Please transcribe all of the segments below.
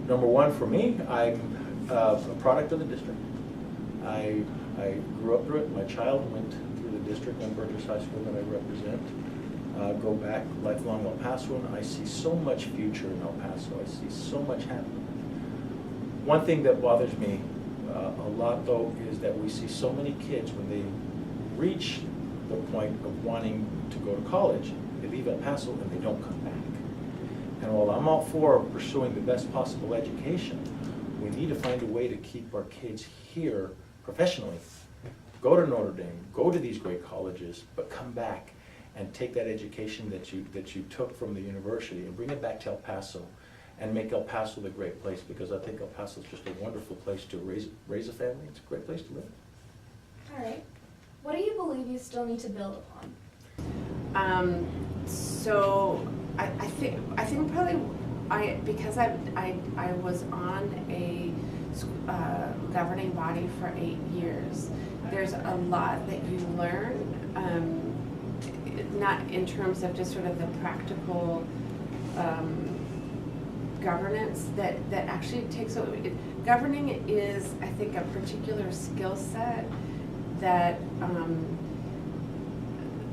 Number one, for me, I'm a product of the district. I grew up through it. My child went through the district on Burgess High School that I represent. Go back, lifelong El Paso, and I see so much future in El Paso. I see so much happening. One thing that bothers me a lot, though, is that we see so many kids when they reach the point of wanting to go to college, they leave El Paso and they don't come back. And while I'm all for pursuing the best possible education, we need to find a way to keep our kids here professionally. Go to Notre Dame, go to these great colleges, but come back and take that education that you took from the university and bring it back to El Paso and make El Paso the great place, because I think El Paso is just a wonderful place to raise a family. It's a great place to live. All right. What do you believe you still need to build upon? So I think probably because I was on a governing body for 8 years. There's a lot that you learn, not in terms of just sort of the practical governance that actually takes. Governing is, I think, a particular skill set that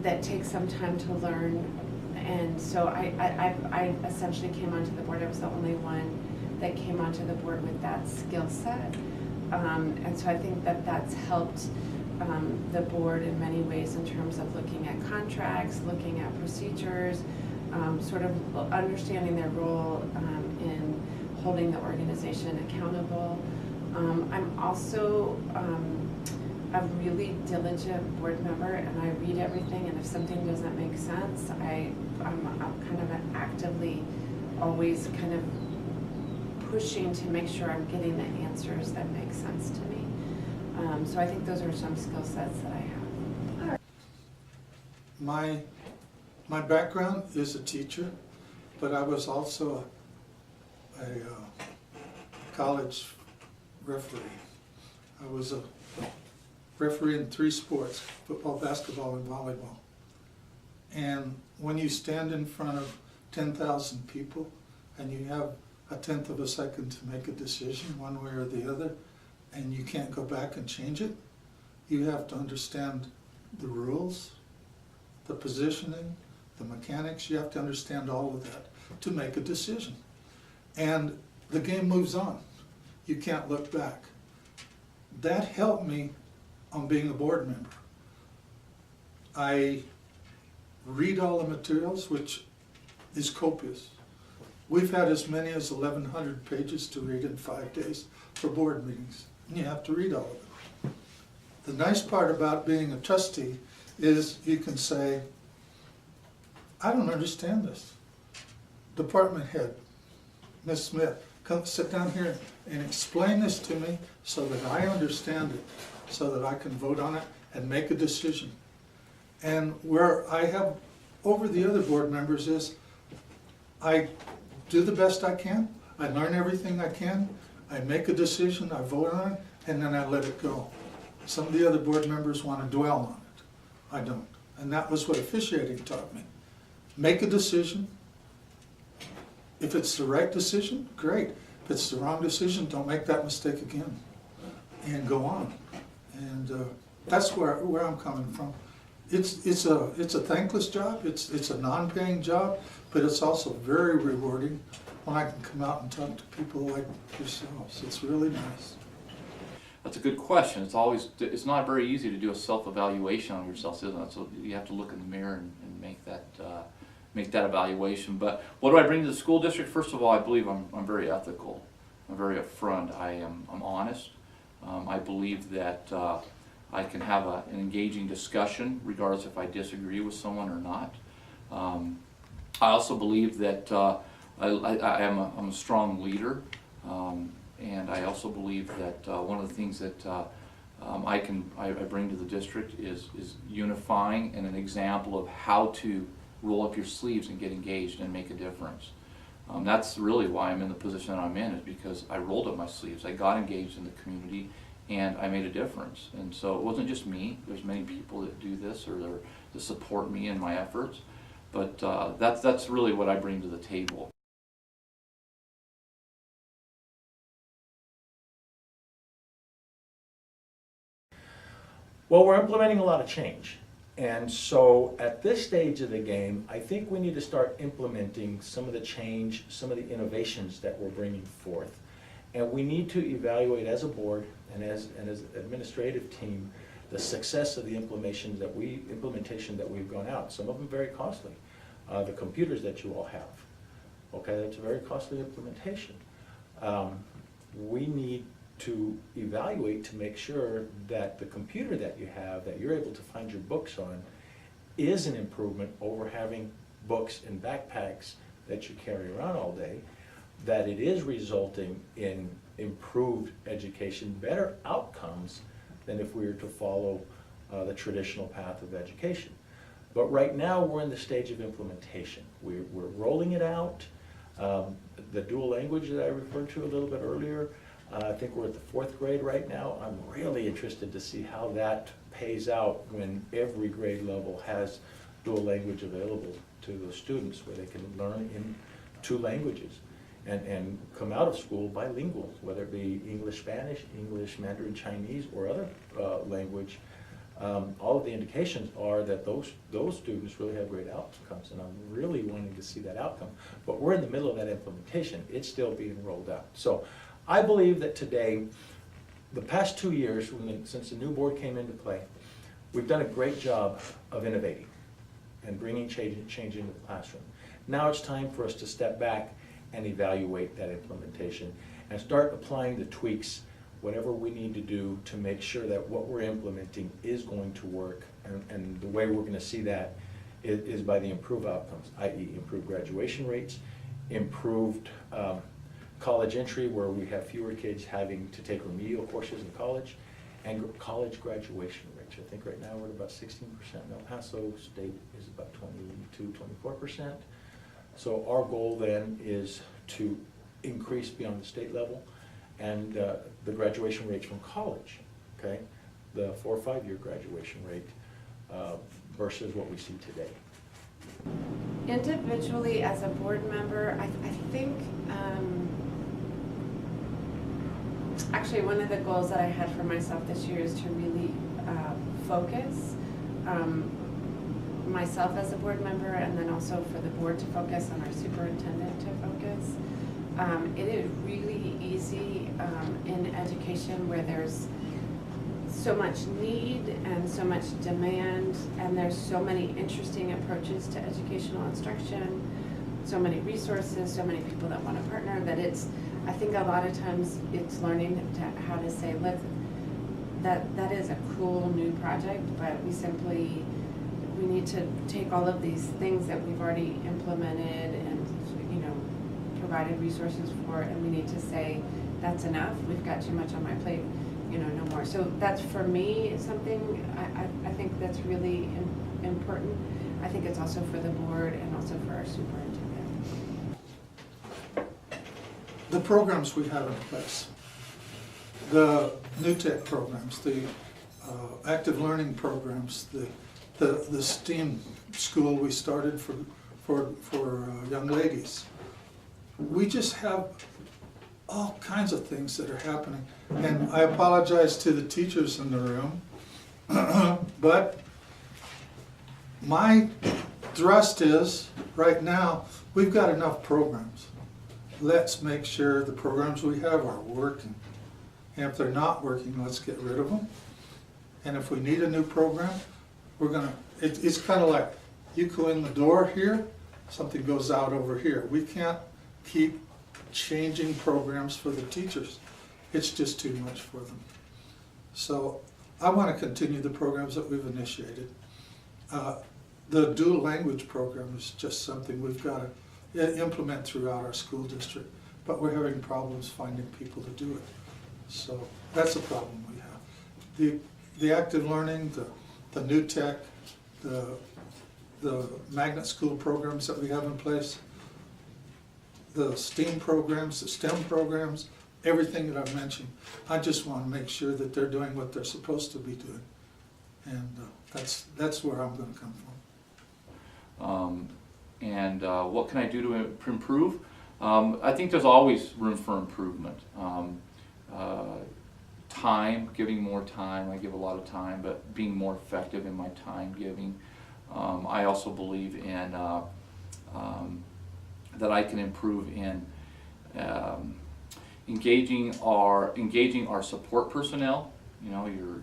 that takes some time to learn. And so I essentially came onto the board. I was the only one that came onto the board with that skill set. And so I think that that's helped the board in many ways in terms of looking at contracts, looking at procedures, sort of understanding their role in holding the organization accountable. I'm also a really diligent board member, and I read everything, and if something doesn't make sense, I'm kind of actively always kind of pushing to make sure I'm getting the answers that make sense to me. So I think those are some skill sets that I have. All right. My background is a teacher, but I was also a college referee. I was a referee in 3 sports: football, basketball, and volleyball. And when you stand in front of 10,000 people and you have a 1/10 of a second to make a decision one way or the other, and you can't go back and change it, you have to understand the rules, the positioning, the mechanics. You have to understand all of that to make a decision. And the game moves on. You can't look back. That helped me on being a board member. I read all the materials, which is copious. We've had as many as 1,100 pages to read in 5 days for board meetings, and you have to read all of it. The nice part about being a trustee is you can say, I don't understand this. Department head, Ms. Smith, come sit down here and explain this to me so that I understand it, so that I can vote on it and make a decision. And where I have over the other board members is I do the best I can, I learn everything I can, I make a decision, I vote on it, and then I let it go. Some of the other board members want to dwell on it. I don't. And that was what officiating taught me. Make a decision. If it's the right decision, great. If it's the wrong decision, don't make that mistake again. And go on. And that's where I'm coming from. It's a thankless job. It's a non-paying job, but it's also very rewarding when I can come out and talk to people like yourselves. It's really nice. That's a good question. It's not very easy to do a self-evaluation on yourself, is it? So you have to look in the mirror and make that evaluation. But what do I bring to the school district? First of all, I believe I'm very ethical. I'm very upfront. I'm honest. I believe that I can have an engaging discussion regardless if I disagree with someone or not. I also believe that I'm a strong leader, and I also believe that one of the things that I bring to the district is unifying and an example of how to roll up your sleeves and get engaged and make a difference. That's really why I'm in the position that I'm in, is because I rolled up my sleeves, I got engaged in the community, and I made a difference. And so it wasn't just me. There's many people that do this or that support me in my efforts, but that's really what I bring to the table. Well, we're implementing a lot of change. And so at this stage of the game, I think we need to start implementing some of the change, some of the innovations that we're bringing forth. And we need to evaluate as a board and as an administrative team the success of the implementation that we've gone out. Some of them very costly. The computers that you all have, okay, that's a very costly implementation. We need to evaluate to make sure that the computer that you have, that you're able to find your books on, is an improvement over having books in backpacks that you carry around all day, that it is resulting in improved education, better outcomes than if we were to follow the traditional path of education. But right now, we're in the stage of implementation. We're rolling it out. The dual language that I referred to a little bit earlier, I think we're at the 4th grade right now. I'm really interested to see how that pays out when every grade level has dual language available to those students, where they can learn in 2 languages and come out of school bilingual, whether it be English, Spanish, English, Mandarin, Chinese, or other language. All of the indications are that those students really have great outcomes, and I'm really wanting to see that outcome. But we're in the middle of that implementation. It's still being rolled out. So I believe that today, the past 2 years, since the new board came into play, we've done a great job of innovating and bringing change into the classroom. Now it's time for us to step back and evaluate that implementation and start applying the tweaks, whatever we need to do to make sure that what we're implementing is going to work. And the way we're going to see that is by the improved outcomes, i.e. improved graduation rates, improved college entry, where we have fewer kids having to take remedial courses in college, and college graduation rates. I think right now we're at about 16%. El Paso State is about 22-24%. So our goal then is to increase beyond the state level, and the graduation rates from college, okay? The 4 or 5 year graduation rate versus what we see today. Individually, as a board member, I think, actually one of the goals that I had for myself this year is to really focus myself as a board member, and then also for the board to focus and our superintendent to focus. It is really easy in education where there's so much need and so much demand, and there's so many interesting approaches to educational instruction, so many resources, so many people that want to partner, that I think a lot of times it's learning how to say, look, that is a cool new project, but we need to take all of these things that we've already implemented and, provided resources for, and we need to say, that's enough, we've got too much on my plate, no more. So that's, for me, something I think that's really important. I think it's also for the board and also for our superintendent. The programs we have in place, the new tech programs, the active learning programs, the STEAM school we started for young ladies. We just have all kinds of things that are happening. And I apologize to the teachers in the room, but my thrust is, right now, we've got enough programs. Let's make sure the programs we have are working. And if they're not working, let's get rid of them. And if we need a new program, it's kind of like, you go in the door here, something goes out over here. We can't keep changing programs for the teachers. It's just too much for them. So I want to continue the programs that we've initiated. The dual language program is just something we've got to implement throughout our school district, but we're having problems finding people to do it. So that's a problem we have. The active learning, the new tech, the magnet school programs that we have in place, the STEAM programs, the STEM programs, everything that I've mentioned. I just want to make sure that they're doing what they're supposed to be doing. And that's where I'm going to come from. What can I do to improve? I think there's always room for improvement. time, giving more time. I give a lot of time, but being more effective in my time giving. I also believe in that I can improve in engaging our support personnel. You know, your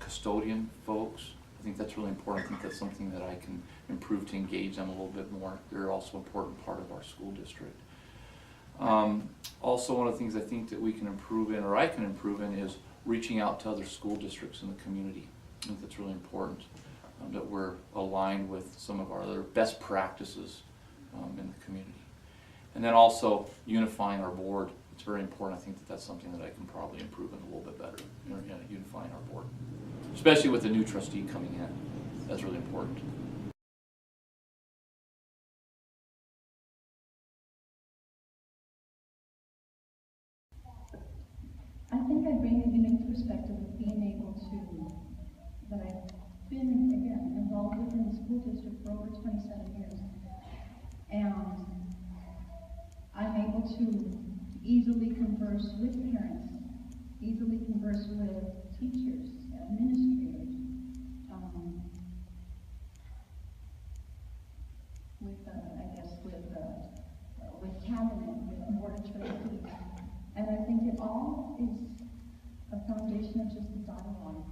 custodian folks. I think that's really important. I think that's something that I can improve to engage them a little bit more. They're also an important part of our school district. Also, one of the things I think that we can improve in, or I can improve in, is reaching out to other school districts in the community. I think that's really important, that we're aligned with some of our other best practices in the community. And then also unifying our board. It's very important. I think that that's something that I can probably improve in a little bit better, unifying our board. Especially with the new trustee coming in. That's really important. I think I bring a unique perspective of being able to, that I've been, again, involved within the school district for over 27 years. And I'm able to easily converse with parents, easily converse with teachers, administrators, with cabinet, with board of trustees. And I think it all is a foundation of just a dialogue.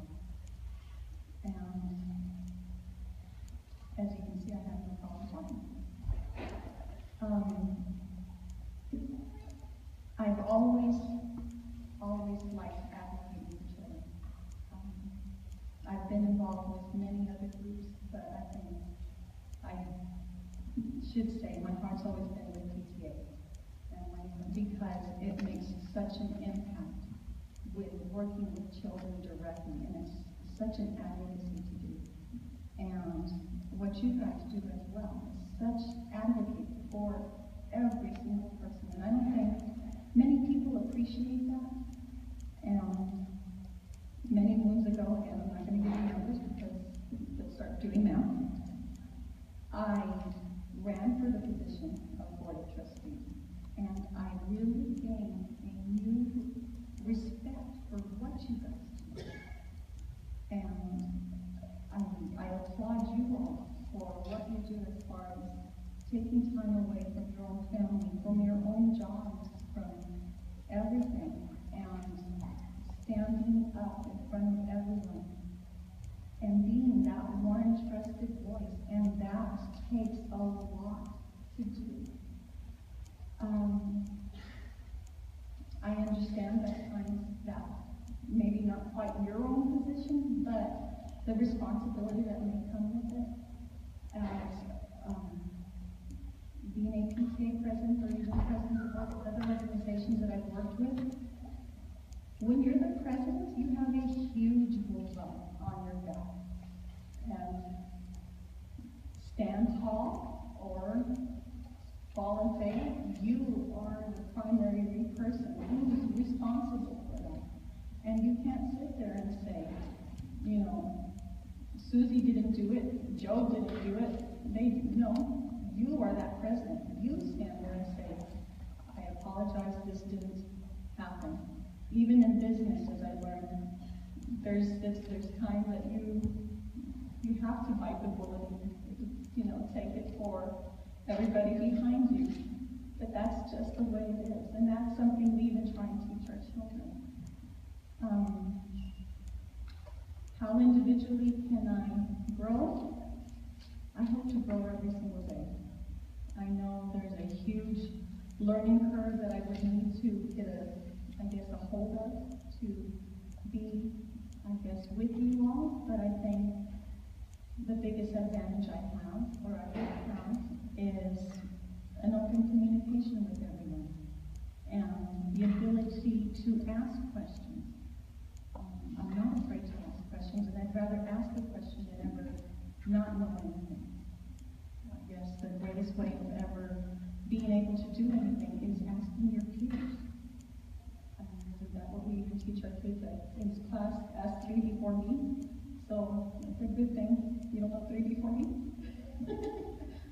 And as you can see, I have no problem talking. I've always liked advocating for children. I've been involved with many other groups, but I think I should say my heart's always been with PTA. Because it makes such an impact with working with children directly, and it's such an advocacy to do. And what you guys do as well is such advocate for every single person. And I don't think many people appreciate that. And many moons ago, and I'm not going to give you numbers because let's start doing that, I ran for the position of board of trustees. And I really gained a new respect for what you guys do. And I applaud you all for what you do as far as taking time away from your own family, from your own jobs, from everything, and standing up in front of everyone and being that one trusted voice. And that takes a lot to do. I understand at times that maybe not quite your own position, but the responsibility that may come with it as being a PTA president or even president of other organizations that I've worked with. When you're the president, you have a huge bullseye on your back. And stand tall or fall and fail, you are the primary person who's responsible for that. And you can't sit there and say, you know, Susie didn't do it, Joe didn't do it. No, you are that president. You stand there and say, I apologize, this didn't happen. Even in business, as I learned, there's times that you have to bite the bullet and, take it for everybody behind you. But that's just the way it is. And that's something we even try and teach our children. How individually can I grow? I hope to grow every single day. I know there's a huge learning curve that I would need to get a hold of to be, with you all, but I think the biggest advantage I have, or I will have, is an open communication with everyone, and the ability to ask questions. I'm not afraid to ask questions, and I'd rather ask a question than ever not know anything. I guess the greatest way of ever being able to do anything is asking your peers. Is that what we even teach our kids in class? Ask 3 before me. So it's a good thing you don't know 3 before me.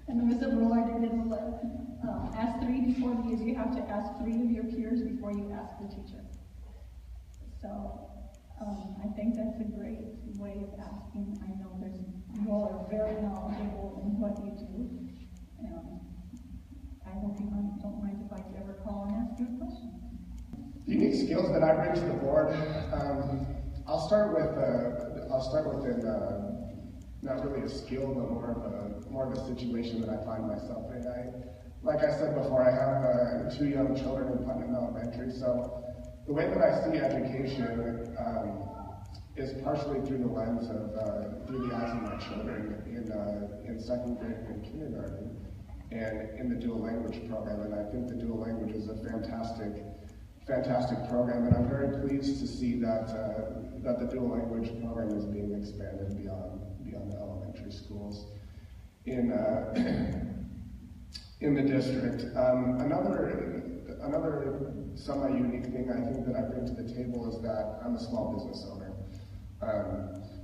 And there was a rule I did in ask 3 before me is you have to ask 3 of your peers before you ask the teacher. So I think that's a great way of asking. I know you all are very knowledgeable in what you do. I hope you don't mind if I ever call and ask you a question. The unique skills that I bring to the board, I'll start with not really a skill, but more of a situation that I find myself in. Like I said before, I have 2 young children in Putnam Elementary, so the way that I see education is partially through the lens of through the eyes of my children in 2nd grade and kindergarten, and in the dual language program. And I think the dual language is a fantastic program, and I'm very pleased to see that the dual language program is being expanded beyond the elementary schools in the district. Another semi-unique thing I think that I bring to the table is that I'm a small business owner.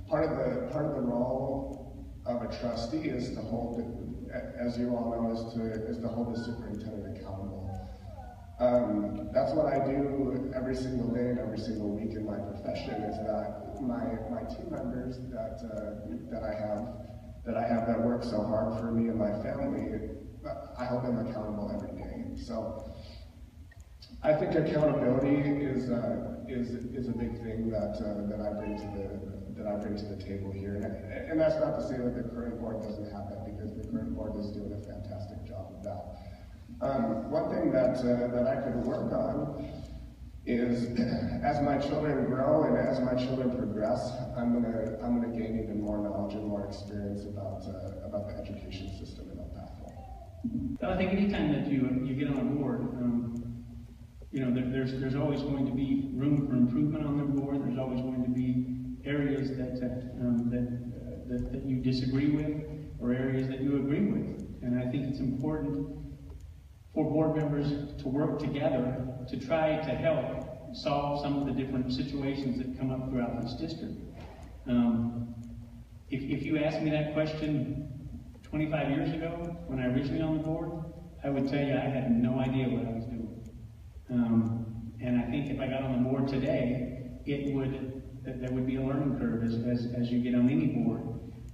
Part of the role of a trustee is to hold, as you all know, is to hold the superintendent accountable. That's what I do every single day and every single week in my profession. Is that my team members that I have that work so hard for me and my family, I hold them accountable every day. So I think accountability is a big thing that I bring to the table here, and that's not to say that the current board doesn't have that, because the current board is doing a fantastic job of that. One thing that I could work on is, as my children grow and as my children progress, I'm gonna gain even more knowledge and more experience about the education system in El Paso. I think anytime that you get on board, there's always going to be room for improvement on the board. There's always going to be areas that you disagree with, or areas that you agree with. And I think it's important for board members to work together to try to help solve some of the different situations that come up throughout this district. If you asked me that question 25 years ago, when I originally on the board, I would tell you I had no idea what I was doing. And I think if I got on the board today, there would be a learning curve as you get on any board.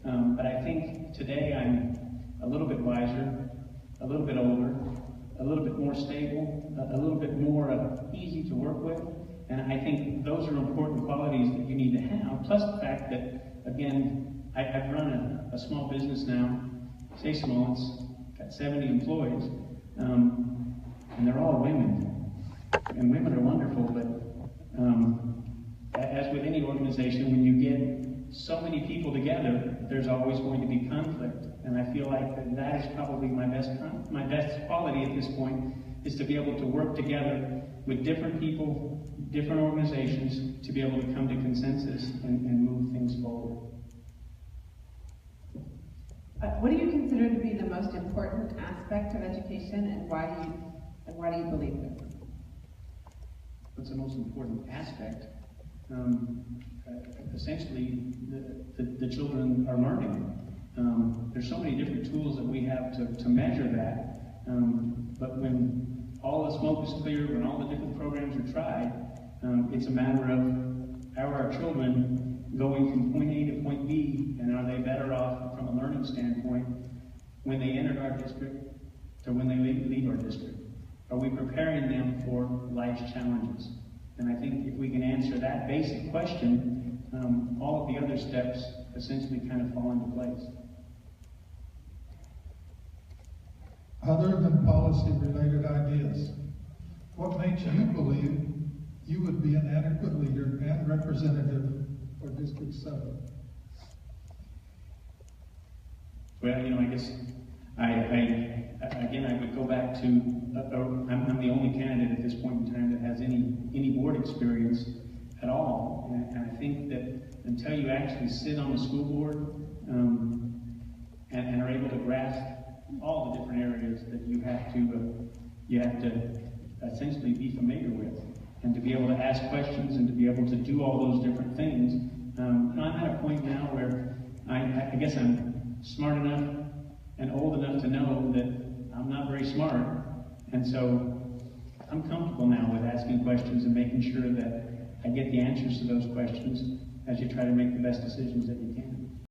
But I think today I'm a little bit wiser, a little bit older, a little bit more stable, a little bit more easy to work with. And I think those are important qualities that you need to have. Plus the fact that, again, I've run a small business now. Say small, it's got 70 employees, and they're all women. And women are wonderful, but as with any organization, when you get so many people together, there's always going to be conflict. And I feel like that is probably my best quality at this point, is to be able to work together with different people, different organizations, to be able to come to consensus and move things forward. What do you consider to be the most important aspect of education, and why do you believe it? What's the most important aspect? Essentially, the children are learning. There's so many different tools that we have to measure that, but when all the smoke is cleared, when all the different programs are tried, it's a matter of, are our children going from point A to point B, and are they better off from a learning standpoint when they enter our district to when they leave our district? Are we preparing them for life's challenges? And I think if we can answer that basic question, all of the other steps essentially kind of fall into place. Other than policy-related ideas, what makes you believe you would be an adequate leader and representative for District 7? Well, I guess I would go back to, I'm the only candidate at this point in time that has any board experience at all. And I think that until you actually sit on the school board and are able to grasp all the different areas that you have to essentially be familiar with, and to be able to ask questions and to be able to do all those different things. I'm at a point now where I guess I'm smart enough and old enough to know that I'm not very smart, and so I'm comfortable now with asking questions and making sure that I get the answers to those questions as you try to make the best decisions that you can.